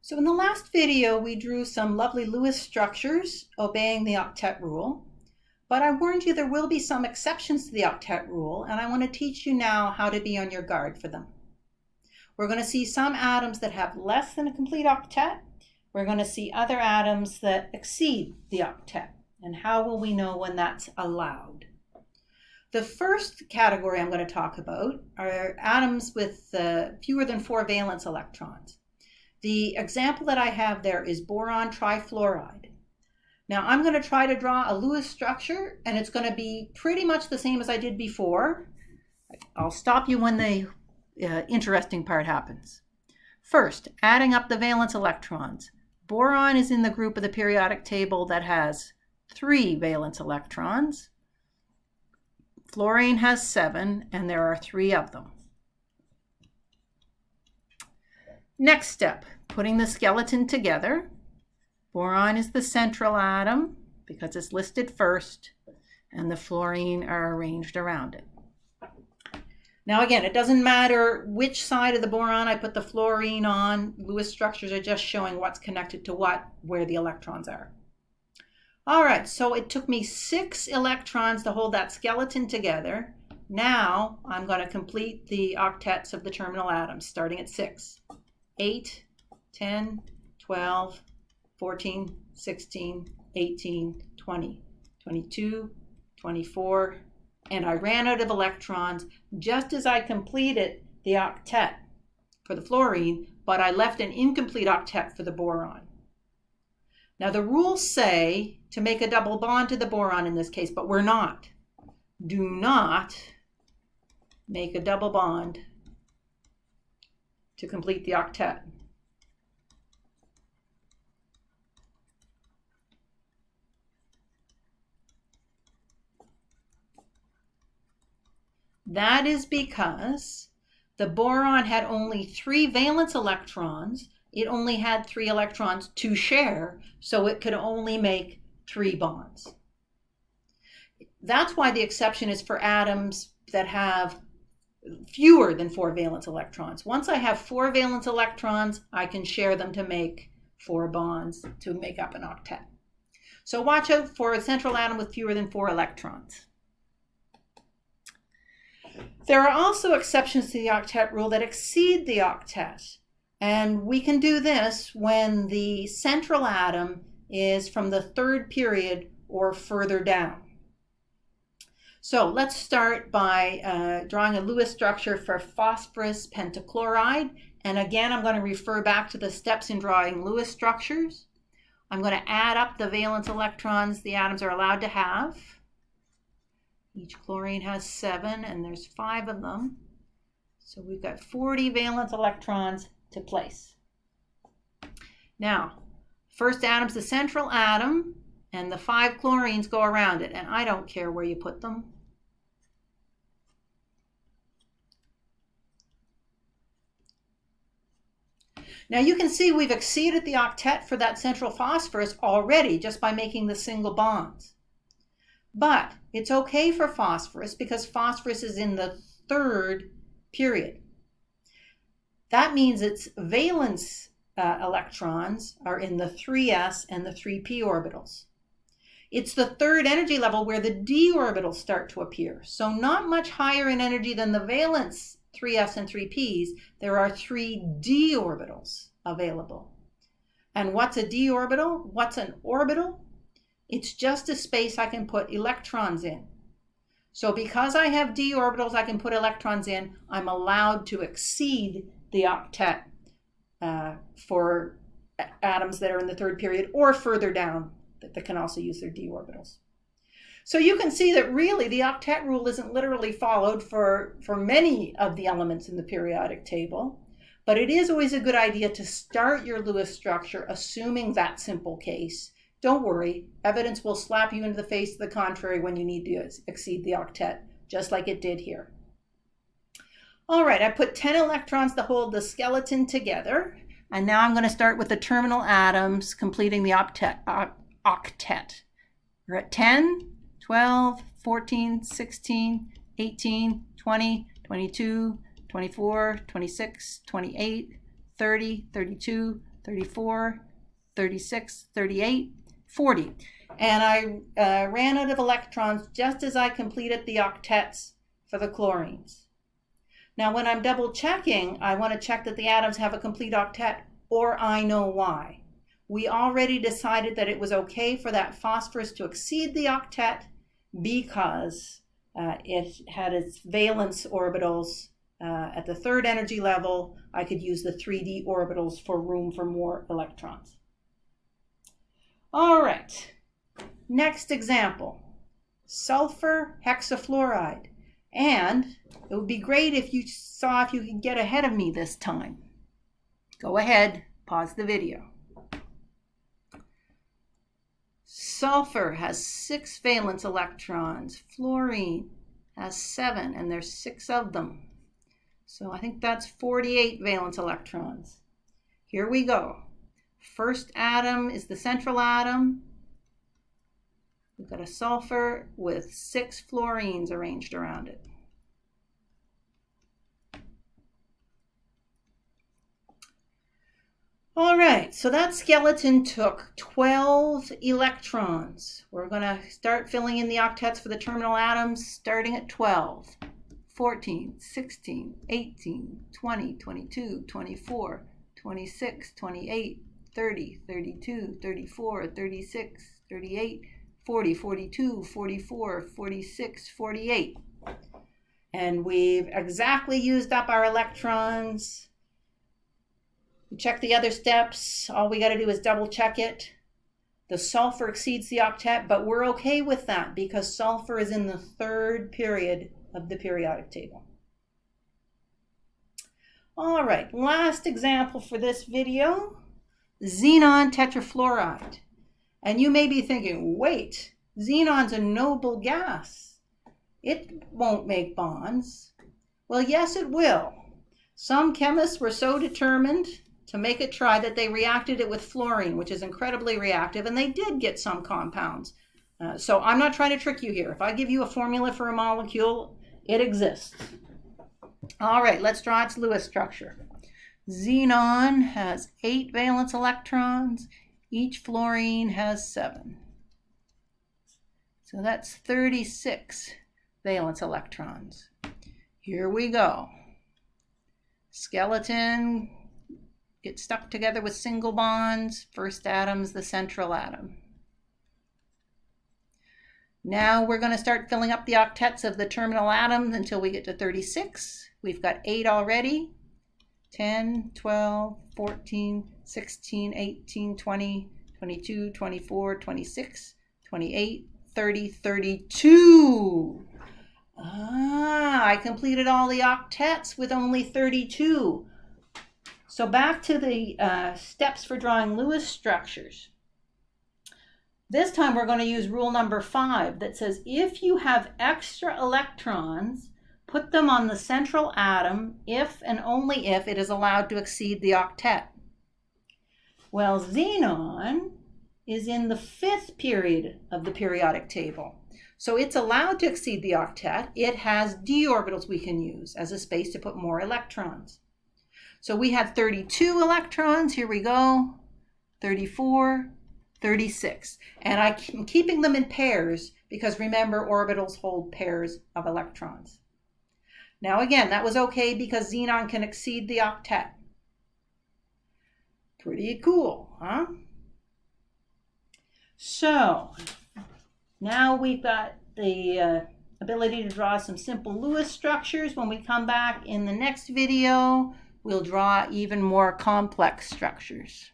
So in the last video, we drew some lovely Lewis structures obeying the octet rule, but I warned you there will be some exceptions to the octet rule, and I want to teach you now how to be on your guard for them. We're going to see some atoms that have less than a complete octet. We're going to see other atoms that exceed the octet, and how will we know when that's allowed? The first category I'm going to talk about are atoms with fewer than 4 valence electrons. The example that I have there is boron trifluoride. Now I'm going to try to draw a Lewis structure, and it's going to be pretty much the same as I did before. I'll stop you when the interesting part happens. First, adding up the valence electrons. Boron is in the group of the periodic table that has 3 valence electrons. Fluorine has 7, and there are 3 of them. Next step, putting the skeleton together. Boron is the central atom because it's listed first, and the fluorine are arranged around it. Now again, it doesn't matter which side of the boron I put the fluorine on. Lewis structures are just showing what's connected to what, where the electrons are. All right, so it took me 6 electrons to hold that skeleton together. Now I'm going to complete the octets of the terminal atoms, starting at 6. 8, 10, 12, 14, 16, 18, 20, 22, 24, and I ran out of electrons just as I completed the octet for the fluorine, but I left an incomplete octet for the boron. Now the rules say to make a double bond to the boron in this case, but we're not. Do not make a double bond to complete the octet. That is because the boron had only 3 valence electrons. It only had 3 electrons to share, so it could only make 3 bonds. That's why the exception is for atoms that have fewer than 4 valence electrons. Once I have 4 valence electrons, I can share them to make 4 bonds to make up an octet. So watch out for a central atom with fewer than 4 electrons. There are also exceptions to the octet rule that exceed the octet. And we can do this when the central atom is from the 3rd period or further down. So let's start by drawing a Lewis structure for phosphorus pentachloride. And again, I'm going to refer back to the steps in drawing Lewis structures. I'm going to add up the valence electrons the atoms are allowed to have. Each chlorine has 7, and there's 5 of them. So we've got 40 valence electrons to place. Now, first atom's the central atom, and the 5 chlorines go around it, and I don't care where you put them. Now you can see we've exceeded the octet for that central phosphorus already just by making the single bonds. But it's okay for phosphorus because phosphorus is in the 3rd period. That means its valence electrons are in the 3s and the 3p orbitals. It's the 3rd energy level where the d orbitals start to appear. So not much higher in energy than the valence 3s and 3p's. There are 3 d orbitals available. And what's a d orbital? What's an orbital? It's just a space I can put electrons in. So because I have d orbitals I can put electrons in, I'm allowed to exceed the octet for atoms that are in the 3rd period or further down that can also use their d orbitals. So you can see that really the octet rule isn't literally followed for many of the elements in the periodic table, but it is always a good idea to start your Lewis structure assuming that simple case. Don't worry, evidence will slap you into the face to the contrary when you need to exceed the octet, just like it did here. All right, I put 10 electrons to hold the skeleton together, and now I'm going to start with the terminal atoms completing the octet. We're at 10, 12, 14, 16, 18, 20, 22, 24, 26, 28, 30, 32, 34, 36, 38, 40. And I ran out of electrons just as I completed the octets for the chlorines. Now, when I'm double checking, I want to check that the atoms have a complete octet, or I know why. We already decided that it was okay for that phosphorus to exceed the octet because it had its valence orbitals at the third energy level. I could use the 3D orbitals for room for more electrons. All right, next example, sulfur hexafluoride. And it would be great if you saw if you could get ahead of me this time. Go ahead, pause the video. Sulfur has 6 valence electrons. Fluorine has 7, and there's 6 of them. So I think that's 48 valence electrons. Here we go. First atom is the central atom. We've got a sulfur with 6 fluorines arranged around it. All right, so that skeleton took 12 electrons. We're going to start filling in the octets for the terminal atoms starting at 12. 14, 16, 18, 20, 22, 24, 26, 28, 30, 32, 34, 36, 38, 40, 42, 44, 46, 48. And we've exactly used up our electrons. We check the other steps. All we got to do is double check it. The sulfur exceeds the octet, but we're okay with that because sulfur is in the third period of the periodic table. All right, last example for this video, xenon tetrafluoride. And you may be thinking, wait, xenon's a noble gas. It won't make bonds. Well, yes, it will. Some chemists were so determined to make it try that they reacted it with fluorine, which is incredibly reactive, and they did get some compounds. So I'm not trying to trick you here. If I give you a formula for a molecule, it exists. All right, let's draw its Lewis structure. Xenon has 8 valence electrons. Each fluorine has 7. So that's 36 valence electrons. Here we go. Skeleton gets stuck together with single bonds. First atom's the central atom. Now we're going to start filling up the octets of the terminal atoms until we get to 36. We've got 8 already. 10, 12, 14, 16, 18, 20, 22, 24, 26, 28, 30, 32. I completed all the octets with only 32. So back to the steps for drawing Lewis structures. This time we're going to use rule number 5 that says if you have extra electrons, put them on the central atom if and only if it is allowed to exceed the octet. Well, xenon is in the 5th period of the periodic table. So it's allowed to exceed the octet. It has d orbitals we can use as a space to put more electrons. So we had 32 electrons. Here we go. 34, 36. And I'm keeping them in pairs because remember, orbitals hold pairs of electrons. Now again, that was okay because xenon can exceed the octet. Pretty cool, huh? So now we've got the ability to draw some simple Lewis structures. When we come back in the next video, we'll draw even more complex structures.